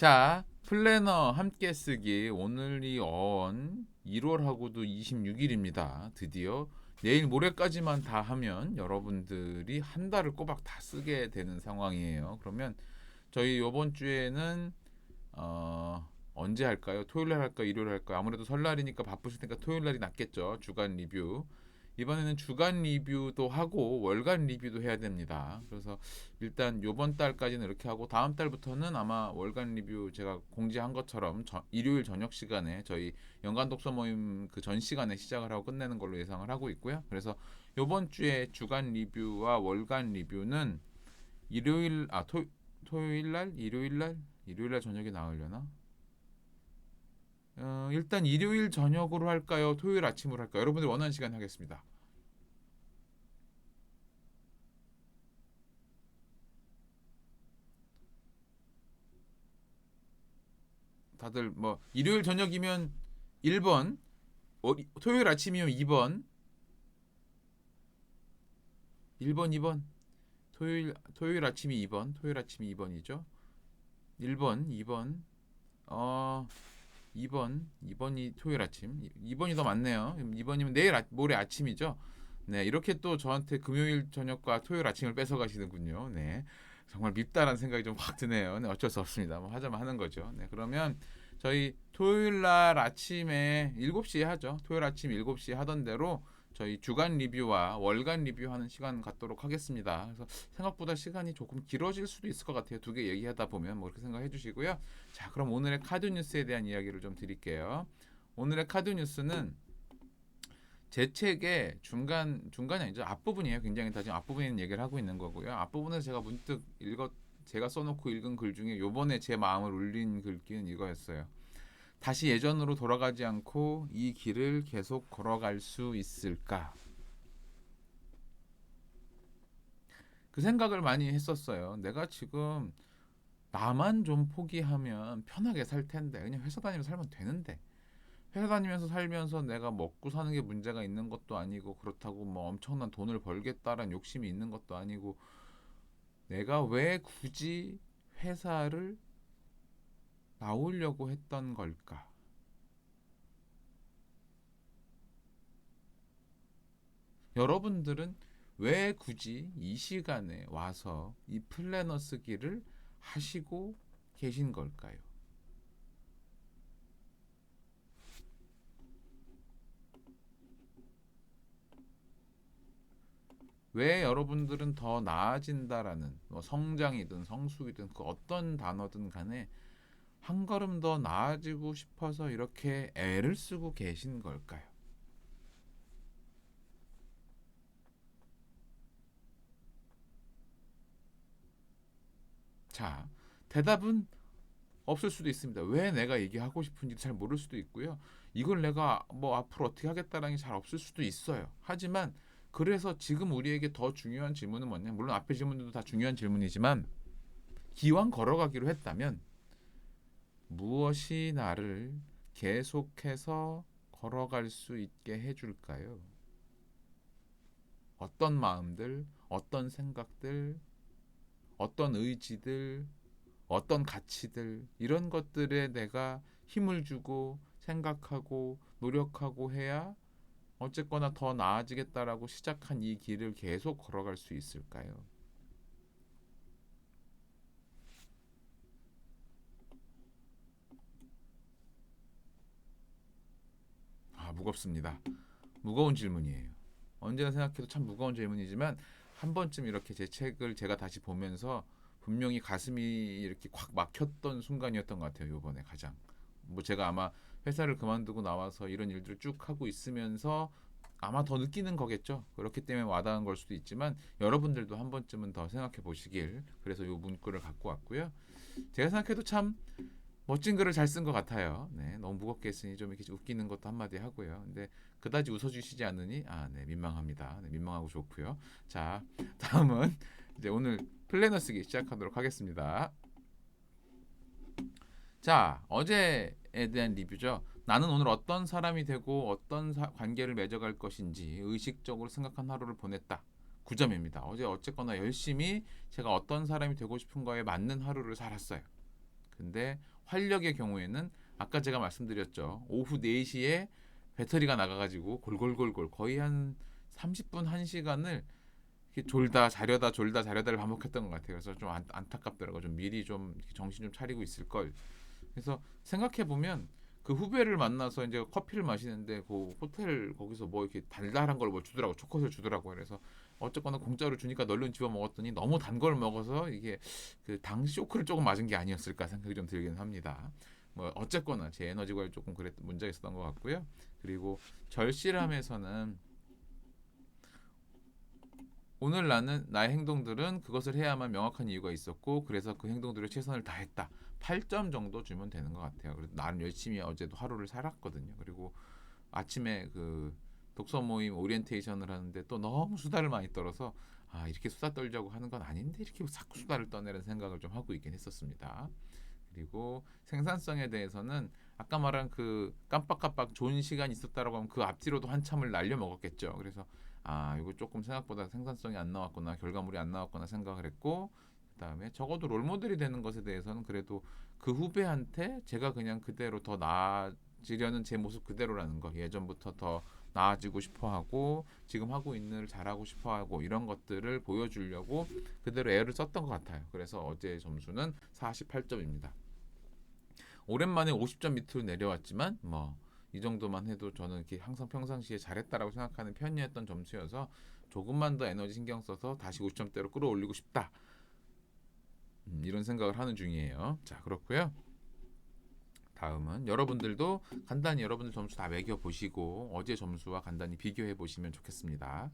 자, 플래너 함께 쓰기 오늘이 1월하고도 26일입니다. 드디어 내일 모레까지만 다 하면 여러분들이 한 달을 꼬박 다 쓰게 되는 상황이에요. 그러면 저희 이번 주에는 언제 할까요? 토요일 날 할까요? 일요일 할까요? 아무래도 설날이니까 바쁘실 테니까 토요일 날이 낫겠죠. 주간 리뷰. 이번에는 주간 리뷰도 하고 월간 리뷰도 해야 됩니다. 그래서 일단 요번 달까지는 이렇게 하고 다음 달부터는 아마 월간 리뷰 제가 공지한 것처럼 일요일 저녁 시간에 저희 연간 독서 모임 그 전 시간에 시작을 하고 끝내는 걸로 예상을 하고 있고요. 그래서 요번 주에 주간 리뷰와 월간 리뷰는 일요일 토요일 날 일요일 날 저녁에 나오려나? 일단 일요일 저녁으로 할까요? 토요일 아침으로 할까요? 여러분들 원하는 시간 하겠습니다. 다들 뭐 일요일 저녁이면 1번, 토요일 아침이면 2번, 1번, 2번. 토요일 아침이 2번, 토요일 아침이 2번이죠. 1번, 2번. 어, 2번이 토요일 아침. 2번이 더 많네요. 2번이면 모레 아침이죠. 네, 이렇게 또 저한테 금요일 저녁과 토요일 아침을 뺏어 가시는군요. 네. 정말 밉다라는 생각이 좀 확 드네요. 네, 어쩔 수 없습니다. 뭐 하자면 하는 거죠. 네, 그러면 저희 토요일 날 아침에 7시에 하죠. 토요일 아침 7시에 하던 대로 저희 주간 리뷰와 월간 리뷰하는 시간 갖도록 하겠습니다. 그래서 생각보다 시간이 조금 길어질 수도 있을 것 같아요. 두 개 얘기하다 보면 뭐 그렇게 생각해 주시고요. 자, 그럼 오늘의 카드 뉴스에 대한 이야기를 좀 드릴게요. 오늘의 카드 뉴스는 제 책의 중간이 아니죠. 앞부분이에요. 굉장히 다 지금 앞부분에 있는 얘기를 하고 있는 거고요. 앞부분에서 제가 문득 제가 써놓고 읽은 글 중에 요번에 제 마음을 울린 글귀는 이거였어요. 다시 예전으로 돌아가지 않고 이 길을 계속 걸어갈 수 있을까? 그 생각을 많이 했었어요. 내가 지금 나만 좀 포기하면 편하게 살 텐데 그냥 회사 다니면서 살면 되는데 회사 다니면서 살면서 내가 먹고 사는 게 문제가 있는 것도 아니고 그렇다고 뭐 엄청난 돈을 벌겠다라는 욕심이 있는 것도 아니고 내가 왜 굳이 회사를 나오려고 했던 걸까? 여러분들은 왜 굳이 이 시간에 와서 이 플래너 쓰기를 하시고 계신 걸까요? 왜 여러분들은 더 나아진다라는 뭐 성장이든 성숙이든 그 어떤 단어든 간에 한 걸음 더 나아지고 싶어서 이렇게 애를 쓰고 계신 걸까요? 자, 대답은 없을 수도 있습니다. 왜 내가 얘기하고 싶은지 잘 모를 수도 있고요. 이걸 내가 뭐 앞으로 어떻게 하겠다라는 게 잘 없을 수도 있어요. 하지만 그래서 지금 우리에게 더 중요한 질문은 뭐냐? 물론 앞에 질문들도 다 중요한 질문이지만 기왕 걸어가기로 했다면 무엇이 나를 계속해서 걸어갈 수 있게 해줄까요? 어떤 마음들, 어떤 생각들, 어떤 의지들, 어떤 가치들 이런 것들에 내가 힘을 주고 생각하고 노력하고 해야 어쨌거나 더 나아지겠다라고 시작한 이 길을 계속 걸어갈 수 있을까요? 아, 무겁습니다. 무거운 질문이에요. 언제나 생각해도 참 무거운 질문이지만 한 번쯤 이렇게 제 책을 제가 다시 보면서 분명히 가슴이 이렇게 콱 막혔던 순간이었던 것 같아요. 이번에 가장. 뭐 제가 아마 회사를 그만두고 나와서 이런 일들을 쭉 하고 있으면서 아마 더 느끼는 거겠죠. 그렇기 때문에 와닿은 걸 수도 있지만 여러분들도 한 번쯤은 더 생각해 보시길 그래서 이 문구를 갖고 왔고요. 제가 생각해도 참 멋진 글을 잘 쓴 것 같아요. 네, 너무 무겁게 했으니 좀 이렇게 웃기는 것도 한마디 하고요. 근데 그다지 웃어주시지 않으니 네, 민망합니다. 네, 민망하고 좋고요. 자, 다음은 이제 오늘 플래너 쓰기 시작하도록 하겠습니다. 자, 어제에 대한 리뷰죠. 나는 오늘 어떤 사람이 되고 어떤 관계를 맺어갈 것인지 의식적으로 생각한 하루를 보냈다. 9점입니다. 어제 어쨌거나 열심히 제가 어떤 사람이 되고 싶은 거에 맞는 하루를 살았어요. 근데 활력의 경우에는 아까 제가 말씀드렸죠. 오후 4시에 배터리가 나가가지고 골골골골 거의 한 30분 1시간을 졸다 자려다 졸다 자려다를 반복했던 것 같아요. 그래서 좀 안타깝더라고요. 좀 미리 좀 정신 좀 차리고 있을 걸. 그래서 생각해 보면 그 후배를 만나서 이제 커피를 마시는데 그 호텔 거기서 뭐 이렇게 달달한 걸 뭐 주더라고, 초콜릿을 주더라고요. 그래서 어쨌거나 공짜로 주니까 널른 집어 먹었더니 너무 단 걸 먹어서 이게 그 당 쇼크를 조금 맞은 게 아니었을까 생각이 좀 들긴 합니다. 뭐 어쨌거나 제 에너지 관리 조금 문제가 있었던 것 같고요. 그리고 절실함에서는 오늘 나는 나의 행동들은 그것을 해야만 명확한 이유가 있었고 그래서 그 행동들을 최선을 다했다. 8점 정도 주면 되는 것 같아요. 그래서 나름 열심히 어제도 하루를 살았거든요. 그리고 아침에 그 독서 모임 오리엔테이션을 하는데 또 너무 수다를 많이 떨어서 아 이렇게 수다 떨려고 하는 건 아닌데 이렇게 자꾸 수다를 떠내는 생각을 좀 하고 있긴 했었습니다. 그리고 생산성에 대해서는 아까 말한 그 깜빡깜빡 좋은 시간이 있었다라고 하면 그 앞뒤로도 한참을 날려 먹었겠죠. 그래서 아 이거 조금 생각보다 생산성이 안 나왔구나 결과물이 안 나왔구나 생각을 했고 그다음에 적어도 롤모델이 되는 것에 대해서는 그래도 그 후배한테 제가 그냥 그대로 더 나아지려는 제 모습 그대로라는 거 예전부터 더 나아지고 싶어하고 지금 하고 있는 일 잘하고 싶어하고 이런 것들을 보여주려고 그대로 애를 썼던 것 같아요. 그래서 어제 점수는 48점입니다. 오랜만에 50점 밑으로 내려왔지만 뭐 이 정도만 해도 저는 이렇게 항상 평상시에 잘했다라고 생각하는 편이었던 점수여서 조금만 더 에너지 신경 써서 다시 50점대로 끌어올리고 싶다. 이런 생각을 하는 중이에요. 자, 그렇고요. 다음은 여러분들도 간단히 여러분들 점수 다 매겨 보시고 어제 점수와 간단히 비교해 보시면 좋겠습니다.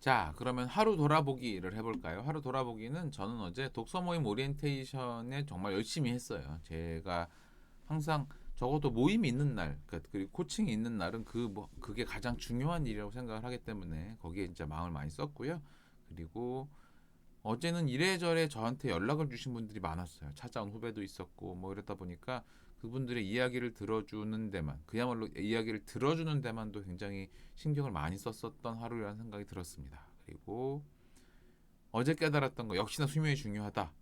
자, 그러면 하루 돌아보기를 해볼까요? 하루 돌아보기는 저는 어제 독서 모임 오리엔테이션에 정말 열심히 했어요. 제가 항상 적어도 모임이 있는 날, 그리고 코칭이 있는 날은 그게 가장 중요한 일이라고 생각을 하기 때문에 거기에 진짜 마음을 많이 썼고요. 그리고 어제는 이래저래 저한테 연락을 주신 분들이 많았어요. 찾아온 후배도 있었고 뭐 이러다 보니까 그분들의 이야기를 들어주는 데만 그야말로 이야기를 들어주는 데만도 굉장히 신경을 많이 썼었던 하루라는 생각이 들었습니다. 그리고 어제 깨달았던 거 역시나 수면이 중요하다.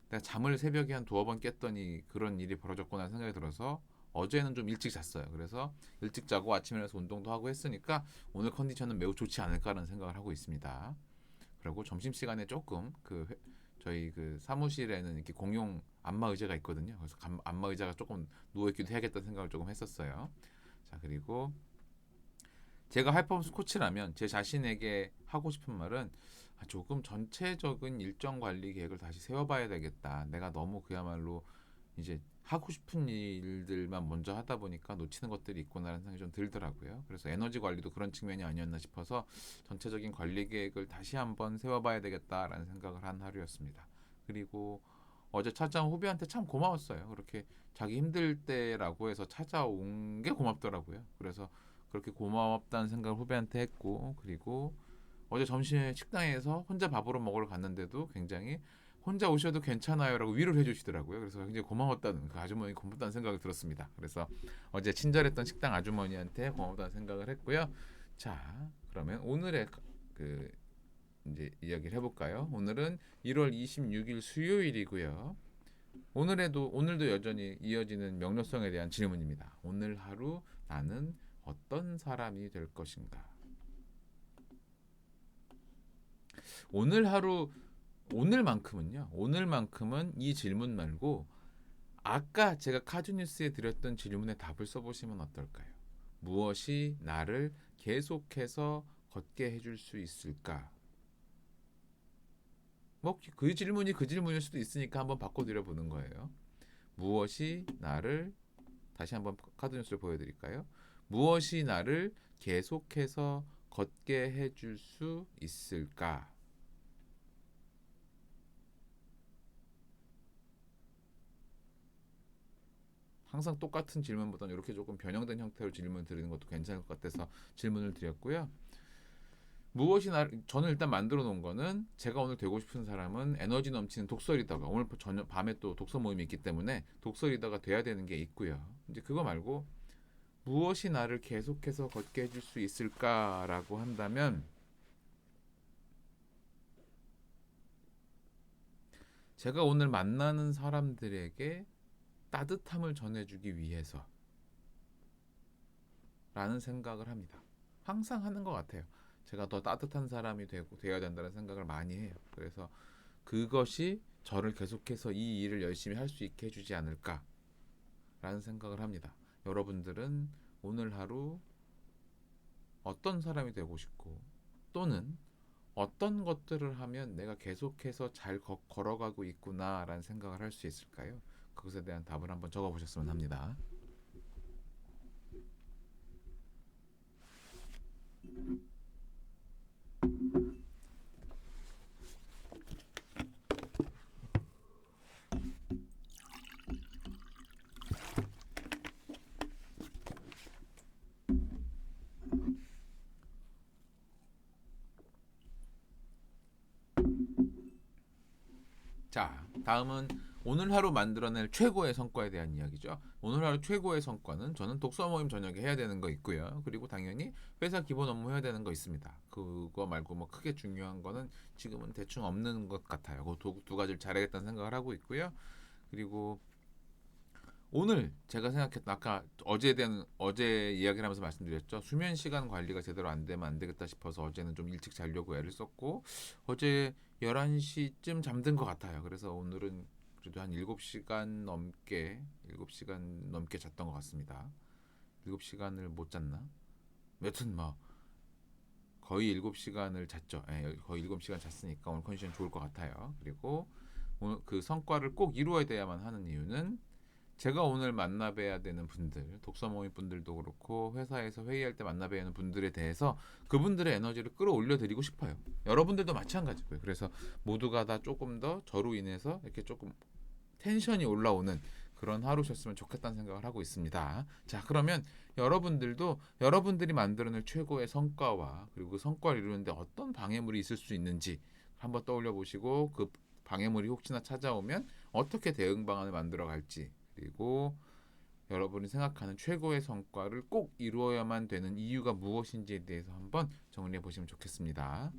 내가 잠을 새벽에 한 두어 번 깼더니 그런 일이 벌어졌구나 생각이 들어서 어제는 좀 일찍 잤어요. 그래서 일찍 자고 아침에 일어나서 운동도 하고 했으니까 오늘 컨디션은 매우 좋지 않을까라는 생각을 하고 있습니다. 그리고 점심시간에 조금 저희 그 사무실에는 이렇게 공용 안마 의자가 있거든요. 그래서 안마 의자가 조금 누워있기도 해야겠다는 생각을 조금 했었어요. 자, 그리고 제가 하이퍼포먼스 코치라면 제 자신에게 하고 싶은 말은 조금 전체적인 일정 관리 계획을 다시 세워봐야 되겠다. 내가 너무 그야말로 이제 하고 싶은 일들만 먼저 하다 보니까 놓치는 것들이 있구나라는 생각이 좀 들더라고요. 그래서 에너지 관리도 그런 측면이 아니었나 싶어서 전체적인 관리 계획을 다시 한번 세워봐야 되겠다라는 생각을 한 하루였습니다. 그리고 어제 찾아온 후배한테 참 고마웠어요. 그렇게 자기 힘들 때라고 해서 찾아온 게 고맙더라고요. 그래서 그렇게 고맙다는 생각을 후배한테 했고 그리고 어제 점심에 식당에서 혼자 밥으로 먹으러 갔는데도 굉장히 혼자 오셔도 괜찮아요라고 위로를 해주시더라고요. 그래서 굉장히 고마웠다는 그 아주머니 고맙다는 생각이 들었습니다. 그래서 어제 친절했던 식당 아주머니한테 고맙다는 생각을 했고요. 자, 그러면 오늘의 그 이제 이야기를 해볼까요? 오늘은 1월 26일 수요일이고요. 오늘도 여전히 이어지는 명료성에 대한 질문입니다. 오늘 하루 나는 어떤 사람이 될 것인가? 오늘 하루 오늘만큼은 이 질문 말고 아까 제가 카드뉴스에 드렸던 질문에 답을 써보시면 어떨까요? 무엇이 나를 계속해서 걷게 해줄 수 있을까? 뭐 그 질문이 그 질문일 수도 있으니까 한번 바꿔드려 보는 거예요. 무엇이 나를 다시 한번 카드뉴스를 보여드릴까요? 무엇이 나를 계속해서 걷게 해줄 수 있을까? 항상 똑같은 질문보다는 이렇게 조금 변형된 형태로 질문을 드리는 것도 괜찮을 것 같아서 질문을 드렸고요. 무엇이 저는 일단 만들어 놓은 거는 제가 오늘 되고 싶은 사람은 에너지 넘치는 독서 리더가, 오늘 저녁 밤에 또 독서 모임이 있기 때문에 독서 리더가 돼야 되는 게 있고요. 이제 그거 말고 무엇이 나를 계속해서 걷게 해줄 수 있을까라고 한다면 제가 오늘 만나는 사람들에게 따뜻함을 전해주기 위해서 라는 생각을 합니다. 항상 하는 것 같아요. 제가 더 따뜻한 사람이 되어야 된다는 생각을 많이 해요. 그래서 그것이 저를 계속해서 이 일을 열심히 할 수 있게 해주지 않을까라는 생각을 합니다. 여러분들은 오늘 하루 어떤 사람이 되고 싶고 또는 어떤 것들을 하면 내가 계속해서 잘 걸어가고 있구나라는 생각을 할 수 있을까요? 그것에 대한 답을 한번 적어보셨으면 합니다. 자, 다음은 오늘 하루 만들어낼 최고의 성과에 대한 이야기죠. 오늘 하루 최고의 성과는 저는 독서 모임 저녁에 해야 되는 거 있고요. 그리고 당연히 회사 기본 업무 해야 되는 거 있습니다. 그거 말고 뭐 크게 중요한 거는 지금은 대충 없는 것 같아요. 두 가지를 잘하겠다는 생각을 하고 있고요. 그리고 오늘 제가 생각했던 아까 어제 이야기를 하면서 말씀드렸죠. 수면 시간 관리가 제대로 안 되면 안 되겠다 싶어서 어제는 좀 일찍 자려고 애를 썼고 어제 11시쯤 잠든 것 같아요. 그래서 오늘은 그래도 한 7시간 넘게 잤던 것 같습니다. 7시간을 못 잤나? 여튼 뭐 거의 7시간을 잤죠. 예, 거의 7시간 잤으니까 오늘 컨디션 좋을 것 같아요. 그리고 오늘 그 성과를 꼭 이루어야 돼야만 하는 이유는 제가 오늘 만나뵈야 되는 분들, 독서 모임 분들도 그렇고 회사에서 회의할 때 만나뵈야 하는 분들에 대해서 그분들의 에너지를 끌어올려 드리고 싶어요. 여러분들도 마찬가지고요. 그래서 모두가 다 조금 더 저로 인해서 이렇게 조금 텐션이 올라오는 그런 하루셨으면 좋겠다는 생각을 하고 있습니다. 자, 그러면 여러분들도 여러분들이 만들어낼 최고의 성과와 그리고 그 성과를 이루는데 어떤 방해물이 있을 수 있는지 한번 떠올려 보시고 그 방해물이 혹시나 찾아오면 어떻게 대응 방안을 만들어 갈지 그리고 여러분이 생각하는 최고의 성과를 꼭 이루어야만 되는 이유가 무엇인지에 대해서 한번 정리해 보시면 좋겠습니다.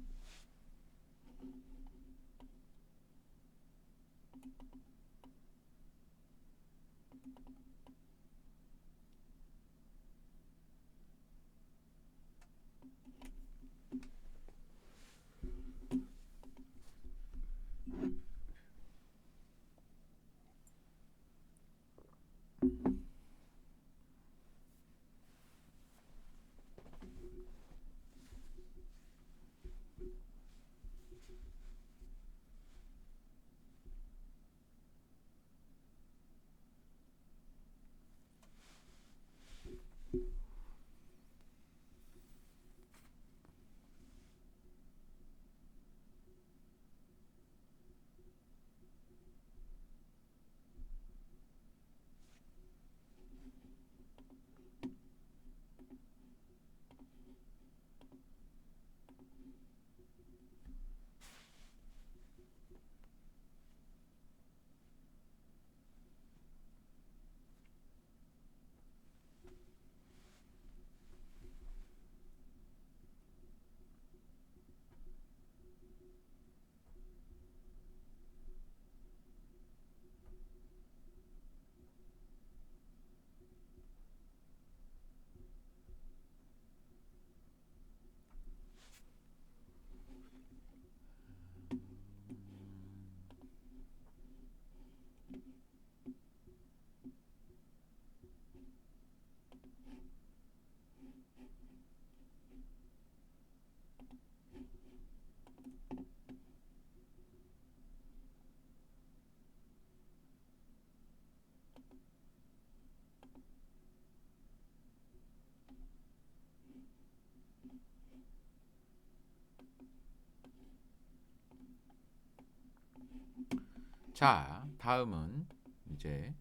자, 다음은 이제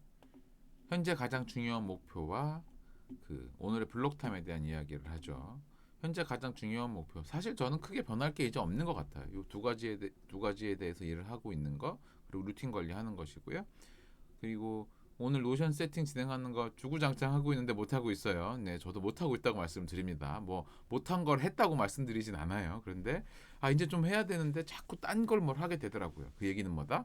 현재 가장 중요한 목표와 그 오늘의 블록 타임에 대한 이야기를 하죠. 현재 가장 중요한 목표. 사실 저는 크게 변할 게 이제 없는 것 같아요. 이 두 가지에 대해서 일을 하고 있는 거, 그리고 루틴 관리하는 것이고요. 그리고 오늘 노션 세팅 진행하는 거 주구장창 하고 있는데 못 하고 있어요. 네, 저도 못 하고 있다고 말씀드립니다. 뭐 못한 걸 했다고 말씀드리진 않아요. 그런데 이제 좀 해야 되는데 자꾸 딴 걸 뭘 하게 되더라고요. 그 얘기는 뭐다?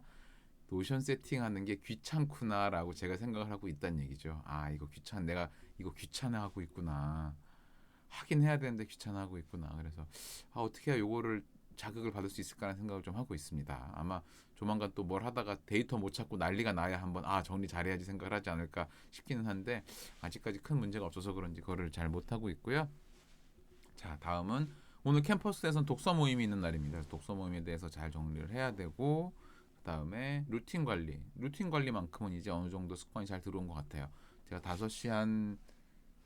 노션 세팅하는 게 귀찮구나라고 제가 생각을 하고 있다는 얘기죠. 이거 내가 이거 귀찮아하고 있구나. 하긴 해야 되는데 귀찮아하고 있구나. 그래서 어떻게 해야 요거를 자극을 받을 수 있을까라는 생각을 좀 하고 있습니다. 아마 조만간 또 뭘 하다가 데이터 못 찾고 난리가 나야 한번 정리 잘해야지 생각을 하지 않을까 싶기는 한데 아직까지 큰 문제가 없어서 그런지 그거를 잘 못하고 있고요. 자, 다음은 오늘 캠퍼스에선 독서 모임이 있는 날입니다. 그래서 독서 모임에 대해서 잘 정리를 해야 되고 그다음에 루틴 관리. 루틴 관리만큼은 이제 어느 정도 습관이 잘 들어온 것 같아요. 제가 5시 한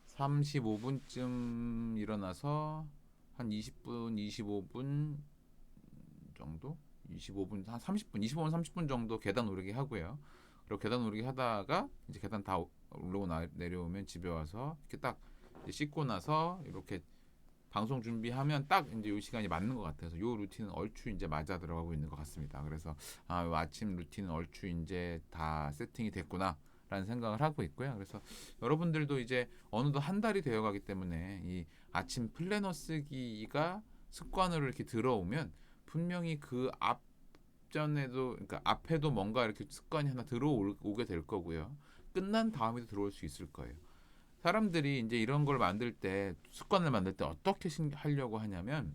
35분쯤 일어나서 한 20분, 25분 정도? 25분, 한 30분, 25분, 30분 정도 계단 오르기 하고요. 그리고 계단 오르기 하다가 이제 계단 다 올라오고 내려오면 집에 와서 이렇게 딱 씻고 나서 이렇게 방송 준비하면 딱 이제 이 시간이 맞는 것 같아서 이 루틴은 얼추 이제 맞아 들어가고 있는 것 같습니다. 그래서 요 아침 루틴은 얼추 이제 다 세팅이 됐구나. 라는 생각을 하고 있고요. 그래서 여러분들도 이제 어느덧 한 달이 되어가기 때문에 이 아침 플래너 쓰기가 습관으로 이렇게 들어오면 분명히 그 앞전에도 그러니까 앞에도 뭔가 이렇게 습관이 하나 들어오게 될 거고요. 끝난 다음에도 들어올 수 있을 거예요. 사람들이 이제 이런 걸 만들 때 습관을 만들 때 어떻게 하려고 하냐면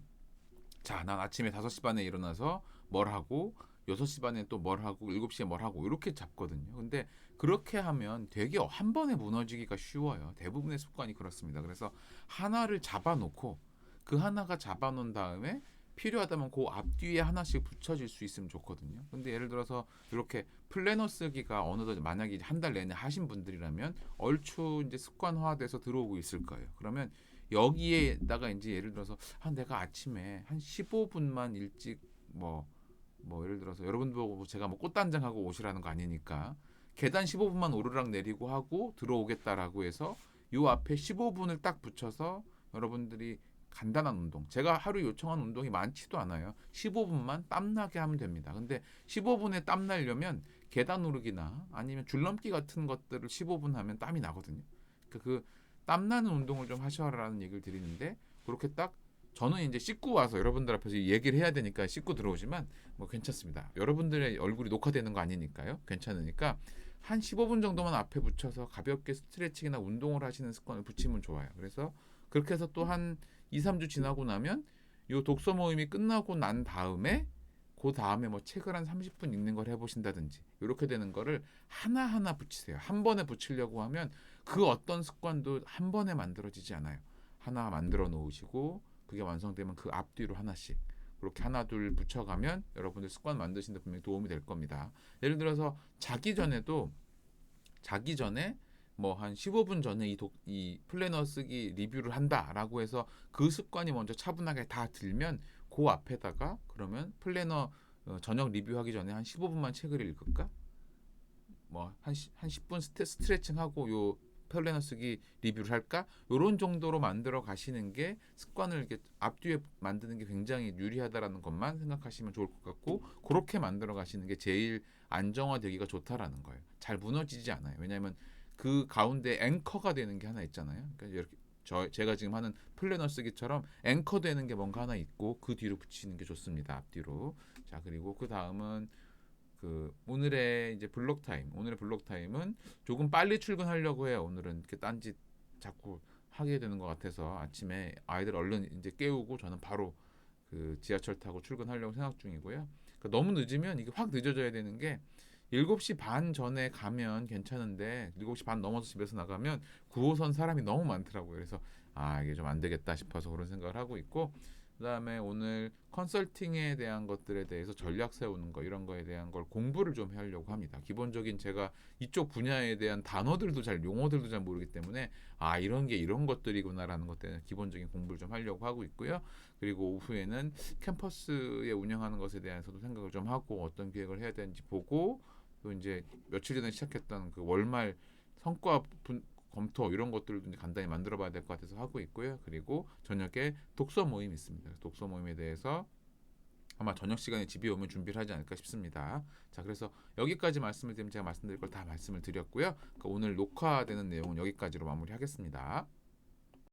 자, 난 아침에 5시 반에 일어나서 뭘 하고 6시 반에 또 뭘 하고 7시에 뭘 하고 이렇게 잡거든요. 근데 그렇게 하면 되게 한 번에 무너지기가 쉬워요. 대부분의 습관이 그렇습니다. 그래서 하나를 잡아놓고 그 하나가 잡아놓은 다음에 필요하다면 그 앞뒤에 하나씩 붙여질 수 있으면 좋거든요. 근데 예를 들어서 이렇게 플래너 쓰기가 어느덧 만약에 한 달 내내 하신 분들이라면 얼추 이제 습관화돼서 들어오고 있을 거예요. 그러면 여기에다가 이제 예를 들어서 내가 아침에 한 15분만 일찍 뭐 예를 들어서 여러분 보고 제가 뭐 꽃단장하고 오시라는 거 아니니까 계단 15분만 오르락 내리고 하고 들어오겠다라고 해서 요 앞에 15분을 딱 붙여서 여러분들이 간단한 운동. 제가 하루 요청한 운동이 많지도 않아요. 15분만 땀나게 하면 됩니다. 근데 15분에 땀 나려면 계단 오르기나 아니면 줄넘기 같은 것들을 15분 하면 땀이 나거든요. 그 땀나는 운동을 좀 하셔라라는 얘기를 드리는데 그렇게 딱 저는 이제 씻고 와서 여러분들 앞에서 얘기를 해야 되니까 씻고 들어오지만 뭐 괜찮습니다. 여러분들의 얼굴이 녹화되는 거 아니니까요. 괜찮으니까 한 15분 정도만 앞에 붙여서 가볍게 스트레칭이나 운동을 하시는 습관을 붙이면 좋아요. 그래서 그렇게 해서 또 한 2, 3주 지나고 나면 요 독서 모임이 끝나고 난 다음에 그 다음에 뭐 책을 한 30분 읽는 걸 해보신다든지 이렇게 되는 거를 하나하나 붙이세요. 한 번에 붙이려고 하면 그 어떤 습관도 한 번에 만들어지지 않아요. 하나 만들어 놓으시고 그게 완성되면 그 앞뒤로 하나씩 그렇게 하나 둘 붙여가면 여러분들 습관 만드시는데 분명히 도움이 될 겁니다. 예를 들어서 자기 전에 뭐 한 15분 전에 이 플래너 쓰기 리뷰를 한다라고 해서 그 습관이 먼저 차분하게 다 들면 그 앞에다가 그러면 플래너 저녁 리뷰하기 전에 한 15분만 책을 읽을까? 한 10분 스트레칭 하고 요 플래너 쓰기 리뷰를 할까? 요런 정도로 만들어 가시는 게 습관을 이렇게 앞뒤에 만드는 게 굉장히 유리하다라는 것만 생각하시면 좋을 것 같고 그렇게 만들어 가시는 게 제일 안정화되기가 좋다라는 거예요. 잘 무너지지 않아요. 왜냐하면 그 가운데 앵커가 되는 게 하나 있잖아요. 그러니까 이렇게 제가 지금 하는 플래너 쓰기처럼 앵커 되는 게 뭔가 하나 있고 그 뒤로 붙이는 게 좋습니다. 앞뒤로. 자, 그리고 그 다음은 오늘의 이제 오늘의 블록 타임은 조금 빨리 출근하려고 해요. 오늘은 이렇게 딴짓 자꾸 하게 되는 것 같아서 아침에 아이들 얼른 이제 깨우고 저는 바로 그 지하철 타고 출근하려고 생각 중이고요. 그러니까 너무 늦으면 이게 확 늦어져야 되는 게 7시 반 전에 가면 괜찮은데 7시 반 넘어서 집에서 나가면 9호선 사람이 너무 많더라고요. 그래서 이게 좀 안 되겠다 싶어서 그런 생각을 하고 있고 그다음에 오늘 컨설팅에 대한 것들에 대해서 전략 세우는 거 이런 거에 대한 걸 공부를 좀 하려고 합니다. 기본적인 제가 이쪽 분야에 대한 단어들도 용어들도 잘 모르기 때문에 이런 게 이런 것들이구나라는 것들 기본적인 공부를 좀 하려고 하고 있고요. 그리고 오후에는 캠퍼스에 운영하는 것에 대해서도 생각을 좀 하고 어떤 기획을 해야 되는지 보고 또 이제 며칠 전에 시작했던 그 월말 성과 검토 이런 것들도 이제 간단히 만들어봐야 될 것 같아서 하고 있고요. 그리고 저녁에 독서 모임이 있습니다. 독서 모임에 대해서 아마 저녁 시간에 집에 오면 준비를 하지 않을까 싶습니다. 자, 그래서 여기까지 말씀을 드리면 제가 말씀드릴 걸 다 말씀을 드렸고요. 그러니까 오늘 녹화되는 내용은 여기까지로 마무리하겠습니다.